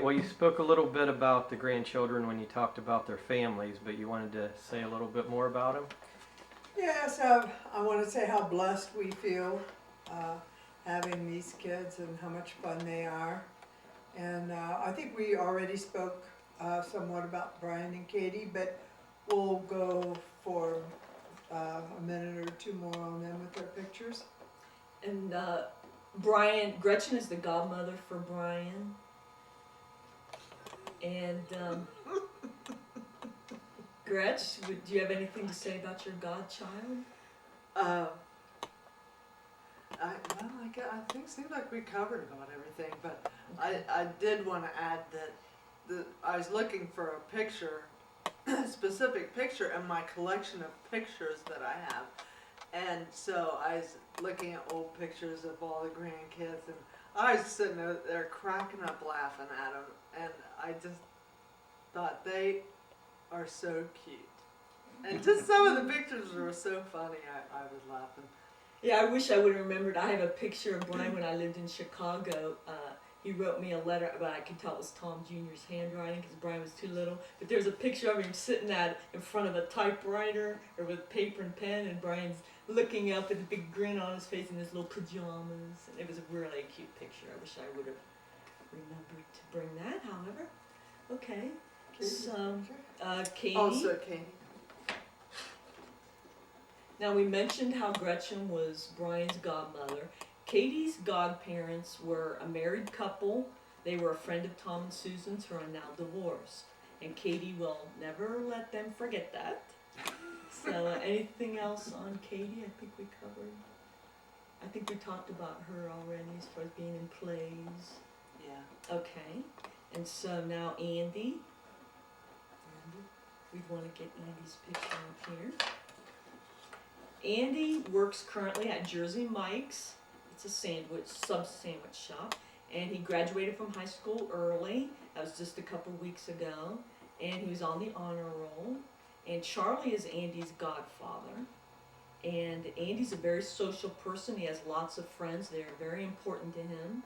Well, you spoke a little bit about the grandchildren when you talked about their families, but you wanted to say a little bit more about them? Yes, I want to say how blessed we feel uh, having these kids and how much fun they are. And I think we already spoke somewhat about Brian and Katie, but we'll go for a minute or two more on them with their pictures. And Gretchen is the godmother for Brian. And Gretch, do you have anything to say about your godchild? I think it seems like we covered about everything, but I did want to add that I was looking for a picture, a specific picture in my collection of pictures that I have. And so I was looking at old pictures of all the grandkids, and I was sitting there cracking up laughing at them, and I just thought they are so cute. And just some of the pictures were so funny, I was laughing. Yeah, I wish I would have remembered. I have a picture of Brian when I lived in Chicago. He wrote me a letter, but I could tell it was Tom Jr.'s handwriting because Brian was too little. But there's a picture of him sitting in front of a typewriter or with paper and pen, and Brian's looking up with a big grin on his face in his little pajamas. And it was a really cute picture. I wish I would have remembered to bring that, however. Okay. So, Katie. Also, Katie. Now we mentioned how Gretchen was Brian's godmother. Katie's godparents were a married couple. They were a friend of Tom and Susan's who are now divorced. And Katie will never let them forget that. So anything else on Katie? I think we covered. I think we talked about her already as far as being in plays. Yeah. Okay. And so now Andy. We want to get Andy's picture up here. Andy works currently at Jersey Mike's. It's a sub-sandwich shop. And he graduated from high school early. That was just a couple weeks ago. And he was on the honor roll. And Charlie is Andy's godfather. And Andy's a very social person. He has lots of friends. They're very important to him.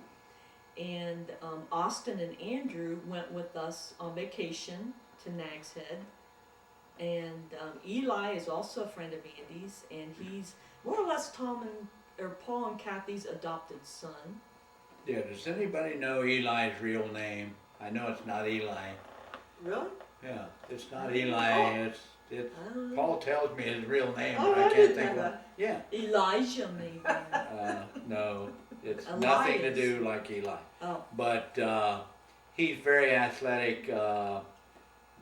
And Austin and Andrew went with us on vacation to Nag's Head. And Eli is also a friend of Andy's, and he's more or less Paul and Kathy's adopted son. Yeah, does anybody know Eli's real name? I know it's not Eli. Really? Yeah, it's not Eli. It's Paul tells me his real name, Oh, but I I can't didn't think know of it. that. Yeah. Elijah, maybe. No, it's nothing to Elias. do like Eli. Oh, But he's very athletic.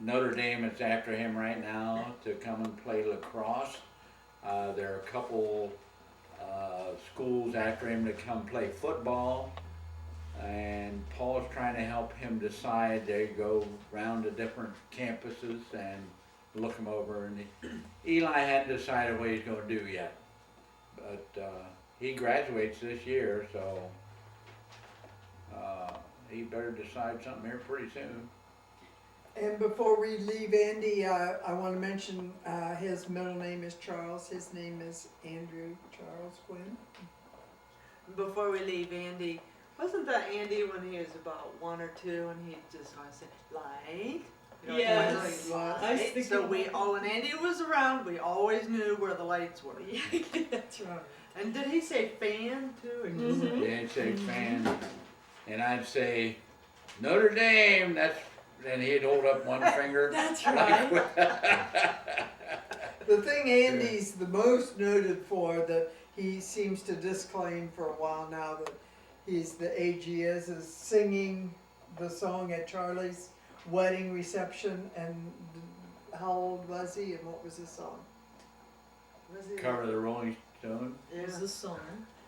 Notre Dame is after him right now to come and play lacrosse. There are a couple schools after him to come play football. And Paul's trying to help him decide. They go around to different campuses and look him over. And Eli hadn't decided what he's going to do yet. But he graduates this year, so he better decide something here pretty soon. And before we leave Andy, I want to mention his middle name is Charles. His name is Andrew Charles Quinn. Before we leave Andy, wasn't that Andy when he was about 1 or 2 and he just always say, light? You know, Yes. light. I was thinking So about when Andy was around, we always knew where the lights were. yeah, that's right. And did he say fan too? Or just Mhm. They'd say fan, and I'd say Notre Dame. Then he'd hold up one finger. That's right. The thing Andy's the most noted for that he seems to disclaim for a while now that he's the age he is singing the song at Charlie's wedding reception. And how old was he and what was his song? Was he? Cover the Rolling Stone. Yeah. It was the song.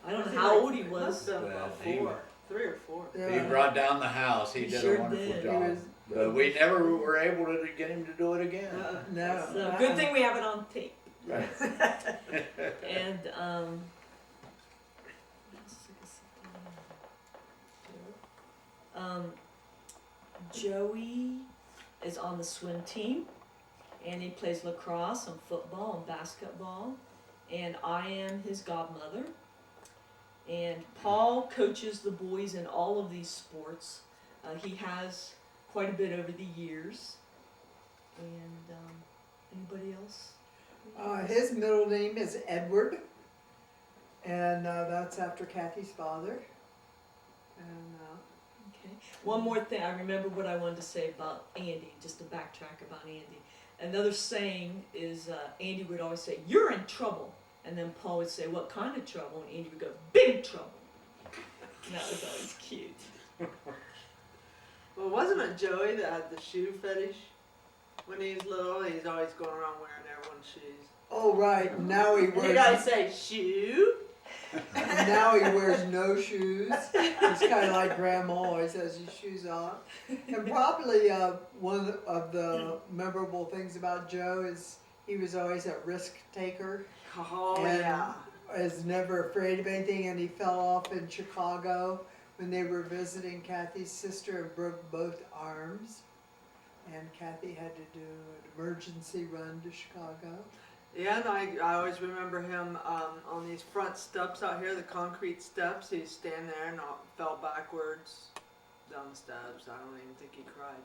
I don't Was know he how like- old he must was. have been about Well, he 4, 3 or 4. He Yeah. brought down the house. He He did sure a wonderful did. He job. was- But we never were able to get him to do it again. No. So good thing we have it on tape. Right. And Joey is on the swim team, and he plays lacrosse and football and basketball, and I am his godmother. And Paul coaches the boys in all of these sports. He has quite a bit over the years. And anybody else? His middle name is Edward, and that's after Kathy's father. And Okay. One more thing, I remember what I wanted to say about Andy, just to backtrack about Andy. Another saying is Andy would always say, "You're in trouble." And then Paul would say, "What kind of trouble?" And Andy would go, "Big trouble." And that was always cute. Well, wasn't it Joey that had the shoe fetish? When he was little, he's always going around wearing everyone's shoes. oh right, now he And you wears guys say shoe? now he wears no shoes. He's kind of like Grandma, always has his shoes on. And probably one of the memorable things about Joe is he was always a risk taker. Oh And yeah. is never afraid of anything, and he fell off in Chicago when they were visiting Kathy's sister and broke both arms. And Kathy had to do an emergency run to Chicago. Yeah, and I always remember him on these front steps out here, the concrete steps. He'd stand there and fell backwards down the steps. I don't even think he cried.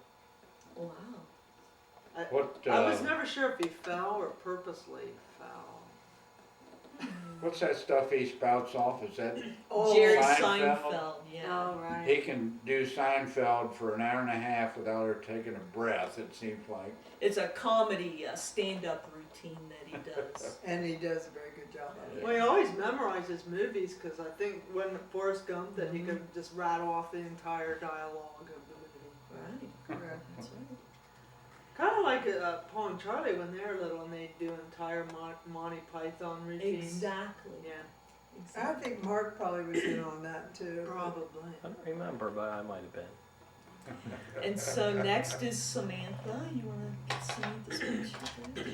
Wow. What, I was never sure if he fell or purposely fell. what's that stuff he spouts off? Is that, Oh, Jerry Seinfeld? Seinfeld, yeah. Oh, right. he can do Seinfeld for an hour and a half without her taking a breath, it seems like. It's a comedy stand-up routine that he does. and he does a very good job of it. Well, he always memorizes movies because I think when Forrest Gump that he could just rattle off the entire dialogue of the movie. Right, Correct. that's right. Kind of like Paul and Charlie when they were little and they do entire Monty Python routines. Exactly. Yeah, I Exactly. think Mark probably was in on that too. probably. I don't remember, but I might have been. And so next is Samantha. You want to get Samantha's picture there?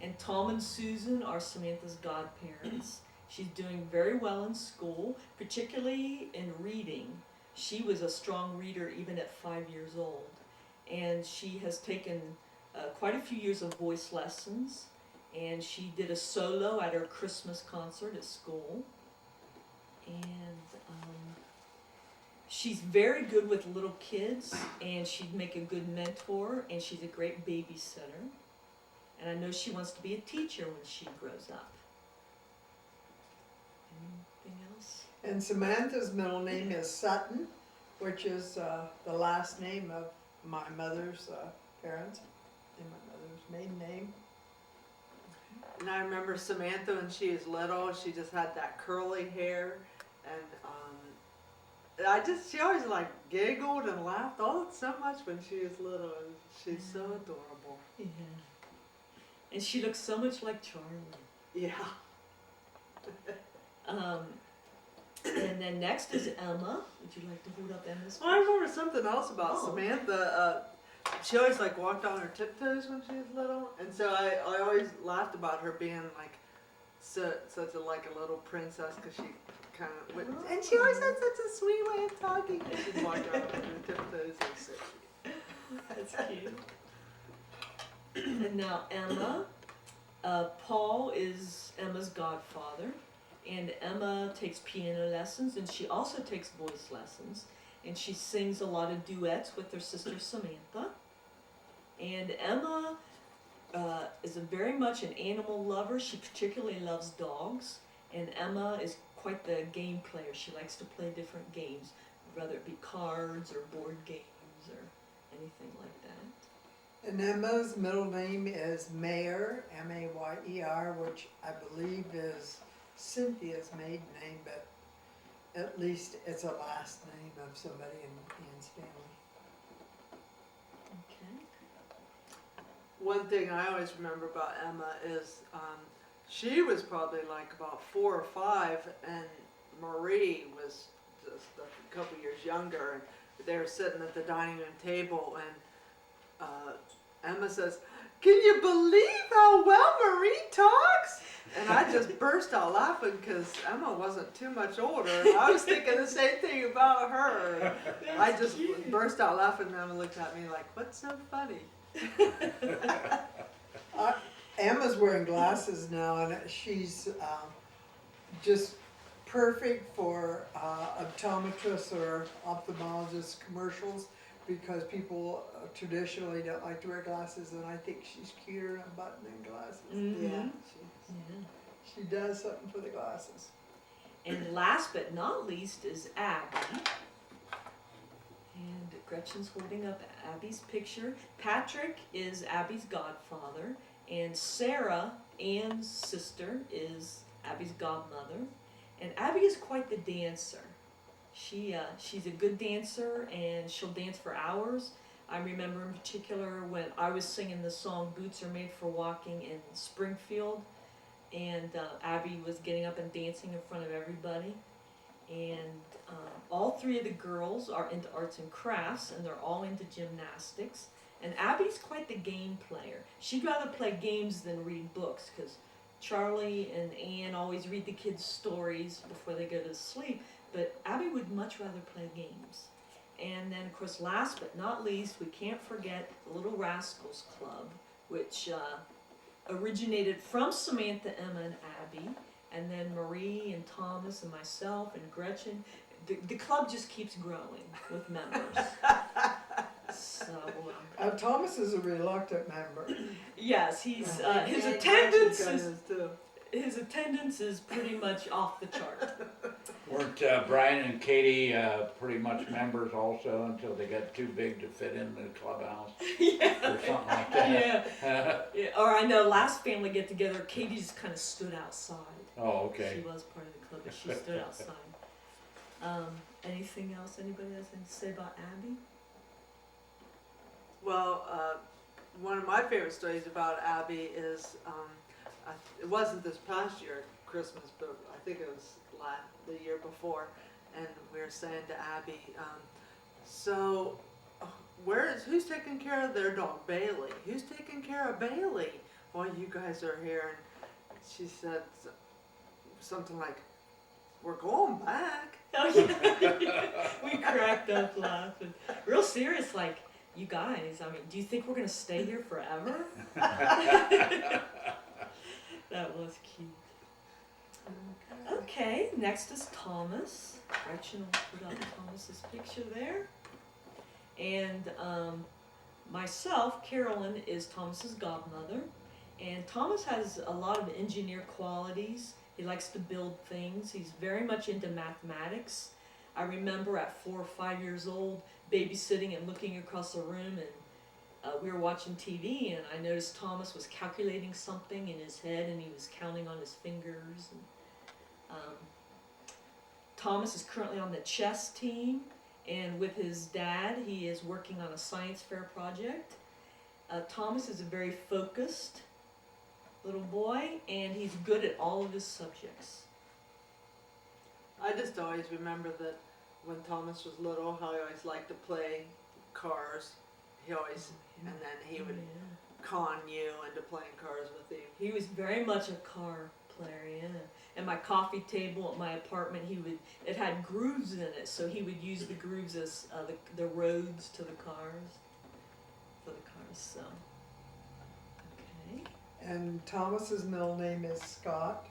And Tom and Susan are Samantha's godparents. She's doing very well in school, particularly in reading. She was a strong reader even at 5 years old. And she has taken quite a few years of voice lessons. And she did a solo at her Christmas concert at school. And she's very good with little kids, and she'd make a good mentor, and she's a great babysitter. And I know she wants to be a teacher when she grows up. Anything else? And Samantha's middle name is Sutton, which is the last name of my mother's parents, and my mother's maiden name. And I remember Samantha when she was little, she just had that curly hair, and she always like giggled and laughed all so much when she was little, and she's so adorable. Yeah. And she looks so much like Charlie. Yeah. And then next is Emma. Would you like to hold up Emma's Well, I remember something else about Oh. Samantha. She always like walked on her tiptoes when she was little, and so I always laughed about her being like such a little princess because she kind of and she always had such a sweet way of talking. And she'd walk around on her tiptoes. It was so cute. That's cute. And now Emma. Paul is Emma's godfather. And Emma takes piano lessons, and she also takes voice lessons. And she sings a lot of duets with her sister Samantha. And Emma is very much an animal lover. She particularly loves dogs. And Emma is quite the game player. She likes to play different games, whether it be cards or board games or anything like that. And Emma's middle name is Mayer, M-A-Y-E-R, which I believe is Cynthia's maiden name, but at least it's a last name of somebody in Ian's family. Okay. One thing I always remember about Emma is she was probably like about 4 or 5, and Marie was just a couple years younger, and they were sitting at the dining room table, and Emma says, "Can you believe how well Marie talks?" And I just burst out laughing because Emma wasn't too much older, and I was thinking the same thing about her. I just burst out laughing, and Emma looked at me like, "What's so funny?" Emma's wearing glasses now, and she's just perfect for optometrists or ophthalmologist commercials because people traditionally don't like to wear glasses, and I think she's cuter than button-in glasses. Mhm. Yeah. Yeah. She does something for the glasses. And last but not least is Abby. And Gretchen's holding up Abby's picture. Patrick is Abby's godfather, and Sarah, Ann's sister, is Abby's godmother. And Abby is quite the dancer. She's a good dancer, and she'll dance for hours. I remember in particular when I was singing the song "Boots Are Made for Walking" in Springfield, and Abby was getting up and dancing in front of everybody. And all three of the girls are into arts and crafts, and they're all into gymnastics. And Abby's quite the game player. She'd rather play games than read books, because Charlie and Ann always read the kids stories before they go to sleep, but Abby would much rather play games. And then, of course, last but not least, we can't forget the Little Rascals Club, which originated from Samantha, Emma, and Abby, and then Marie and Thomas and myself and Gretchen. The club just keeps growing with members. So, Thomas is a reluctant member. yes, he's his And attendance Gretchen is is too. his attendance is pretty much off the chart. Weren't Brian and Katie pretty much members also until they got too big to fit in the clubhouse Yeah. or something like that? Yeah. Or I know last family get together, Katie just kind of stood outside. Oh, okay. She was part of the club, but she stood outside. Anything else anybody has anything to say about Abby? Well, one of my favorite stories about Abby is, it wasn't this past year at Christmas, but I think it was the year before, and we were saying to Abby, so who's taking care of their dog Bailey? Who's taking care of Bailey while you guys are here? And she said something like, we're going back. Oh yeah, we cracked up laughing. Real serious, like, you guys, I mean, do you think we're gonna stay here forever? That was cute. Okay, next is Thomas. Gretchen will put up Thomas's picture there. And myself, Carolyn, is Thomas's godmother. And Thomas has a lot of engineer qualities. He likes to build things. He's very much into mathematics. I remember at 4 or 5 years old, babysitting and looking across the room, and we were watching TV, and I noticed Thomas was calculating something in his head, and he was counting on his fingers. And, Thomas is currently on the chess team, and with his dad, he is working on a science fair project. Thomas is a very focused little boy, and he's good at all of his subjects. I just always remember that when Thomas was little, how he always liked to play cars. He always, and then he would con you into playing cars with you. He was very much a car player, yeah. And my coffee table at my apartment, it had grooves in it, so he would use the grooves as the roads to the cars, so. Okay. And Thomas's middle name is Scott.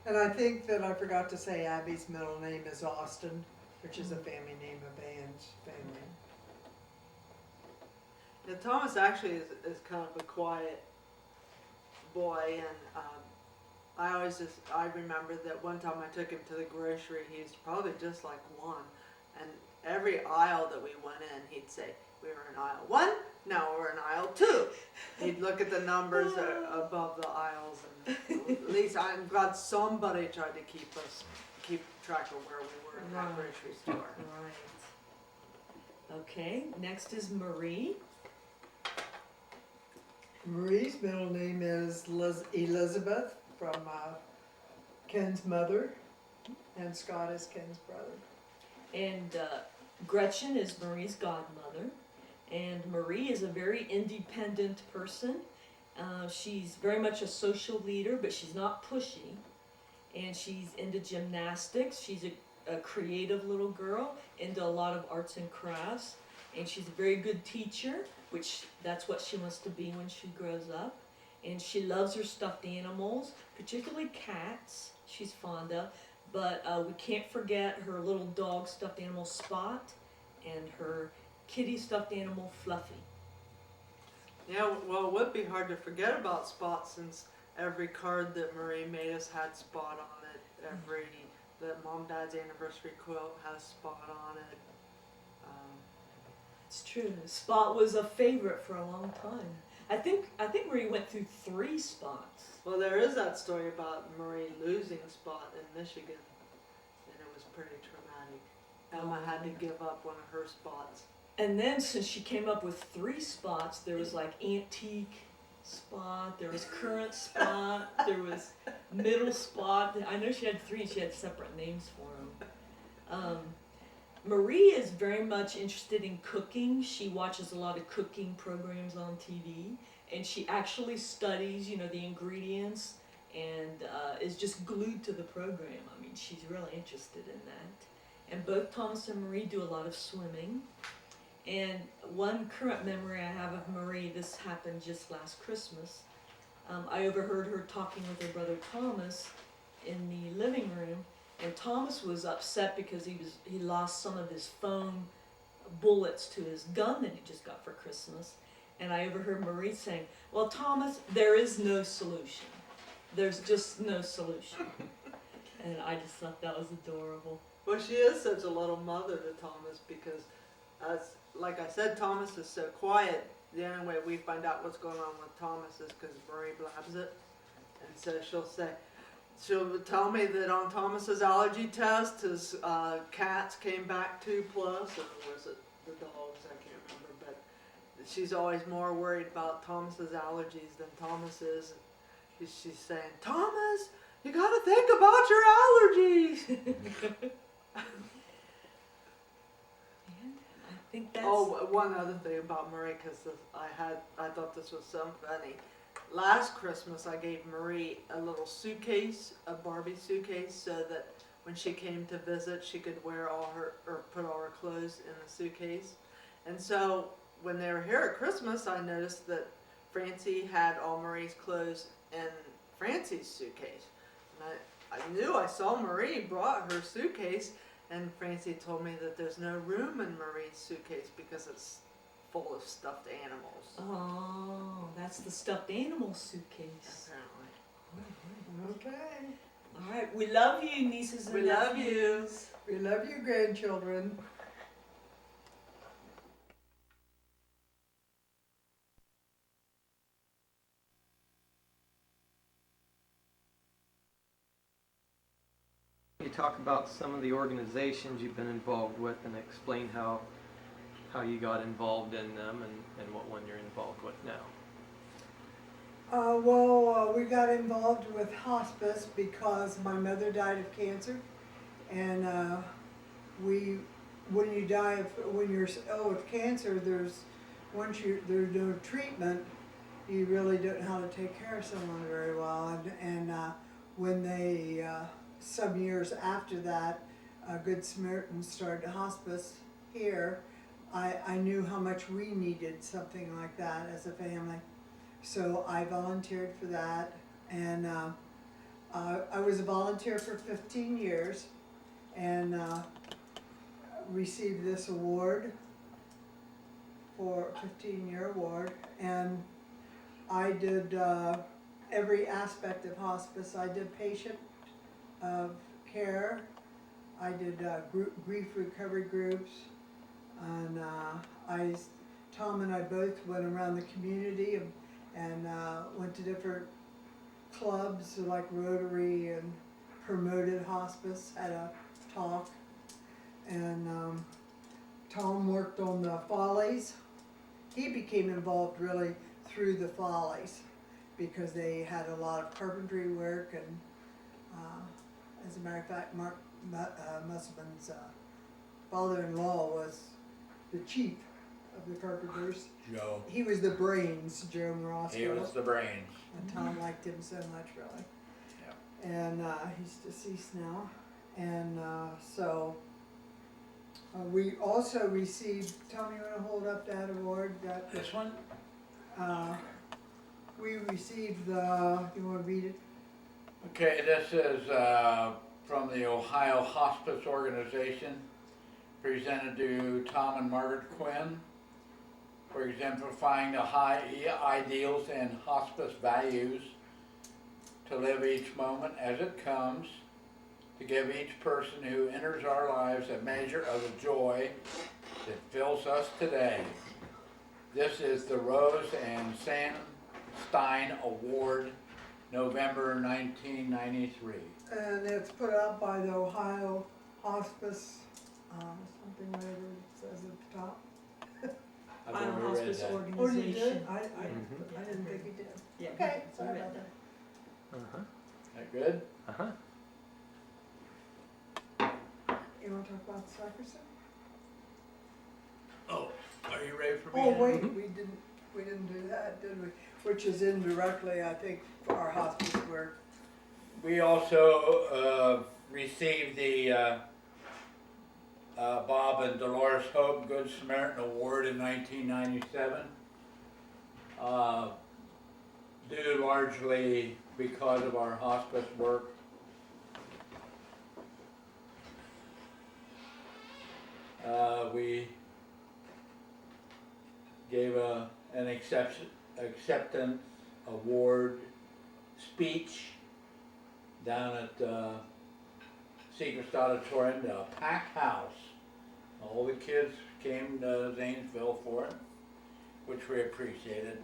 And I think that I forgot to say Abby's middle name is Austin, which is a family name of Ann's family. Yeah, Thomas actually is kind of a quiet boy, and I remember that one time I took him to the grocery. He's probably just like one, and every aisle that we went in, he'd say, "We were in aisle 1, now we're in aisle 2." He'd look at the numbers above the aisles, and at least I'm glad somebody tried to keep track of where we were in that grocery store. Right. Okay, next is Marie. Marie's middle name is Elizabeth, from Ken's mother, and Scott is Ken's brother. And Gretchen is Marie's godmother. And Marie is a very independent person. She's very much a social leader, but she's not pushy. And she's into gymnastics. She's a creative little girl, into a lot of arts and crafts. And she's a very good teacher, which that's what she wants to be when she grows up. And she loves her stuffed animals, particularly cats she's fond of. But we can't forget her little dog stuffed animal Spot and her kitty stuffed animal Fluffy. Yeah, well, it would be hard to forget about Spot since every card that Marie made us had Spot on it. That Mom Dad's anniversary quilt has Spot on it. It's true. Spot was a favorite for a long time. I think Marie went through 3 Spots. Well, there is that story about Marie losing Spot in Michigan, and it was pretty traumatic. Emma had to give up one of her Spots. And then since she came up with 3 Spots, there was like antique Spot, there was current Spot, there was middle Spot. I know she had 3 and she had separate names for them. Marie is very much interested in cooking. She watches a lot of cooking programs on TV, and she actually studies, the ingredients, and is just glued to the program. I mean, she's really interested in that. And both Thomas and Marie do a lot of swimming. And one current memory I have of Marie, this happened just last Christmas. I overheard her talking with her brother Thomas in the living room, and Thomas was upset because he lost some of his foam bullets to his gun that he just got for Christmas. And I overheard Marie saying, "Well, Thomas, there is no solution. There's just no solution." And I just thought that was adorable. Well, she is such a little mother to Thomas because, like I said, Thomas is so quiet. The only way we find out what's going on with Thomas is because Marie blabs it. And so she'll tell me that on Thomas's allergy test, his cats came back 2+, or was it the dogs? I can't remember. But she's always more worried about Thomas's allergies than Thomas is. And she's saying, "Thomas, you got to think about your allergies." I think that's... Oh, one other thing about Marie, because I thought this was so funny. Last Christmas, I gave Marie a little suitcase, a Barbie suitcase, so that when she came to visit, she could wear put all her clothes in the suitcase. And so when they were here at Christmas, I noticed that Francie had all Marie's clothes in Francie's suitcase. And I knew I saw Marie brought her suitcase. And Francie told me that there's no room in Marie's suitcase because it's full of stuffed animals. Oh, that's the stuffed animal suitcase. Apparently. Okay. All right, we love you, nieces and We love nephews. you. We love you, grandchildren. You talk about some of the organizations you've been involved with and explain how you got involved in them and what one you're involved with now. We got involved with hospice because my mother died of cancer, and when you're ill with cancer, there's no treatment, you really don't know how to take care of someone very well, and when they some years after that, Good Samaritan started hospice here. I knew how much we needed something like that as a family. So I volunteered for that, and I was a volunteer for 15 years and received this award for a 15-year award. And I did every aspect of hospice. I did patient care, I did grief recovery groups, and Tom and I both went around the community and went to different clubs like Rotary and promoted hospice, had a talk, and Tom worked on the Follies. He became involved really through the Follies because they had a lot of carpentry work, and as a matter of fact, Mark Musselman's father-in-law was the chief of the carpenters. Joe. He was the brains, Joe Morosco. He was the brains. And Tom liked him so much, really. Yeah. And he's deceased now. And so we also received, Tom, you want to hold up that award? This one? We received the, you want to read it? Okay, this is from the Ohio Hospice Organization, presented to Tom and Margaret Quinn for exemplifying the high ideals and hospice values, to live each moment as it comes, to give each person who enters our lives a measure of the joy that fills us today. This is the Rose and Sandstein Award, November 1993. And it's put out by the Ohio Hospice, something whatever it says at the top. I've Ohio already read Hospice that. Oh, you Organization. did? I didn't think you did. Yeah, Okay, we sorry read about that. Uh-huh, That good? uh-huh. You wanna talk about Sackerson? Oh, are you ready for me? Oh, now? wait, we didn't do that, did we? Which is indirectly, I think, for our hospice work. We also received the Bob and Dolores Hope Good Samaritan Award in 1997, due largely because of our hospice work. We gave an acceptance award speech down at Seacrest Auditorium, the packed house. All the kids came to Zanesville for it, which we appreciated.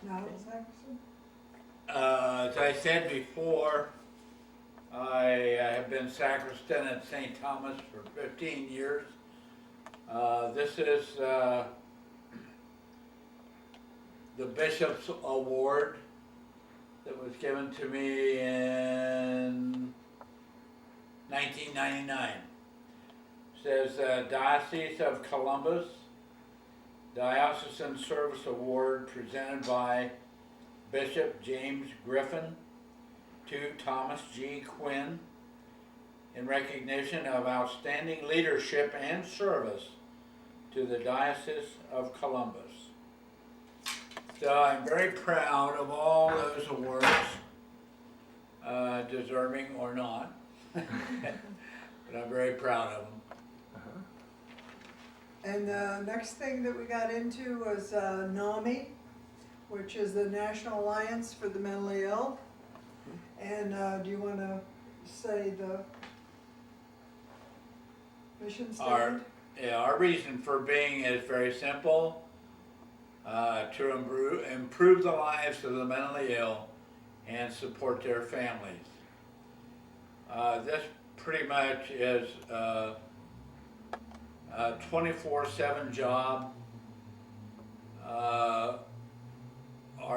Now it's Sackerson? As I said before, I have been sacristan at St. Thomas for 15 years. This is the Bishop's Award that was given to me in 1999. It says Diocese of Columbus Diocesan Service Award presented by Bishop James Griffin to Thomas G. Quinn in recognition of outstanding leadership and service to the Diocese of Columbus. So I'm very proud of all those awards, deserving or not, but I'm very proud of them. And the next thing that we got into was NAMI, which is the National Alliance for the Mentally Ill. And do you want to say the mission statement? Our reason for being is very simple, to improve the lives of the mentally ill and support their families. This pretty much is a 24/7 job. Our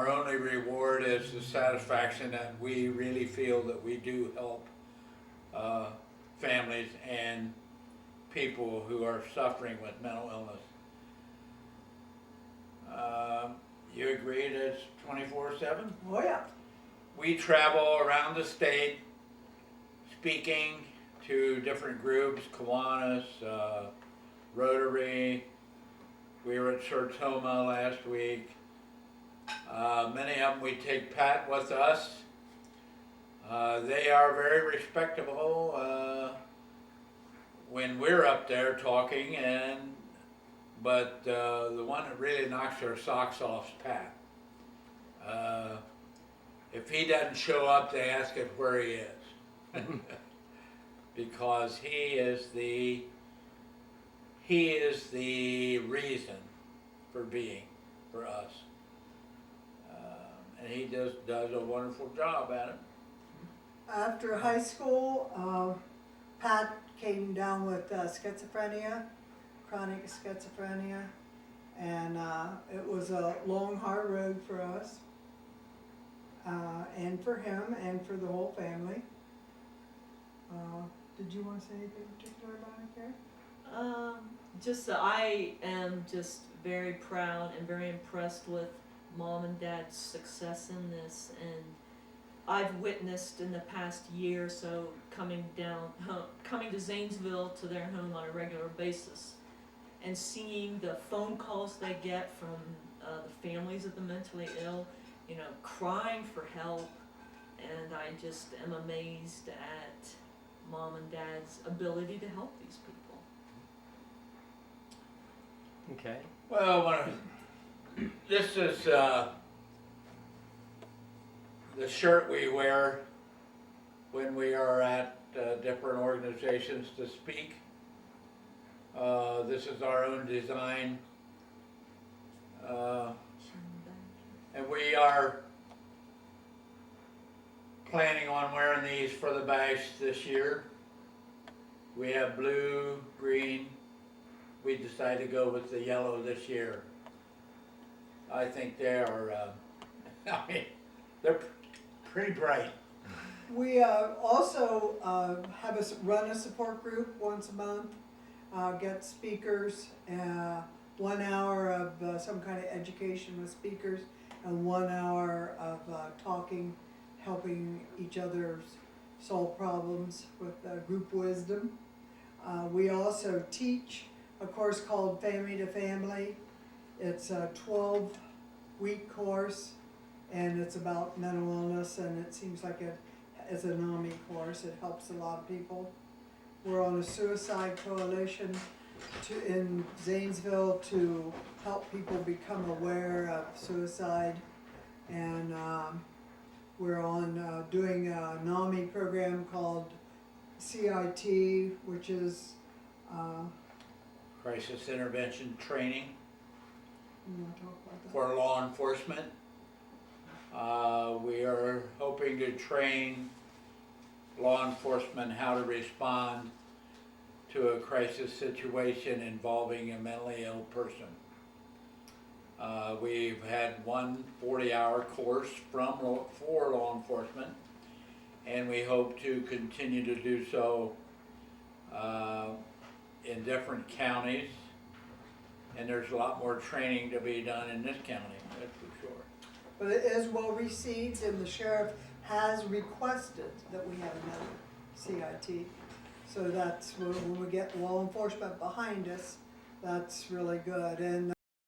only reward is the satisfaction that we really feel that we do help families and people who are suffering with mental illness. You agreed it's 24/7? Oh, yeah. We travel around the state speaking to different groups, Kiwanis, Rotary. We were at Sertoma last week. Many of them we take Pat with us. They are very respectable when we're up there talking, but the one that really knocks their socks off is Pat. If he doesn't show up, they ask us where he is. Because he is the reason for being for us. And he just does a wonderful job at it. After high school, Pat came down with schizophrenia, chronic schizophrenia, and it was a long, hard road for us, and for him, and for the whole family. Did you want to say anything particular about it, Karen? Just that I am just very proud and very impressed with Mom and Dad's success in this, and I've witnessed in the past year or so coming to Zanesville to their home on a regular basis, and seeing the phone calls they get from the families of the mentally ill, crying for help, and I just am amazed at Mom and Dad's ability to help these people. Okay. Well, this is the shirt we wear when we are at different organizations to speak. This is our own design. And we are planning on wearing these for the bash this year. We have blue, green. We decided to go with the yellow this year. I think they are, I mean, they're pretty bright. We also run a support group once a month, get speakers, 1 hour of some kind of education with speakers, and 1 hour of talking, helping each other solve problems with group wisdom. We also teach a course called Family to Family. It's a 12-week course, and it's about mental illness, and it seems like it's a NAMI course. It helps a lot of people. We're on a suicide coalition in Zanesville to help people become aware of suicide, and we're on doing a NAMI program called CIT, which is Crisis intervention training you want to talk about that? for law enforcement. We are hoping to train law enforcement how to respond to a crisis situation involving a mentally ill person. We've had one 40-hour course for law enforcement, and we hope to continue to do so in different counties, and there's a lot more training to be done in this county, that's for sure. But it is well received, and the sheriff has requested that we have another CIT. So that's when we get law enforcement behind us, that's really good. And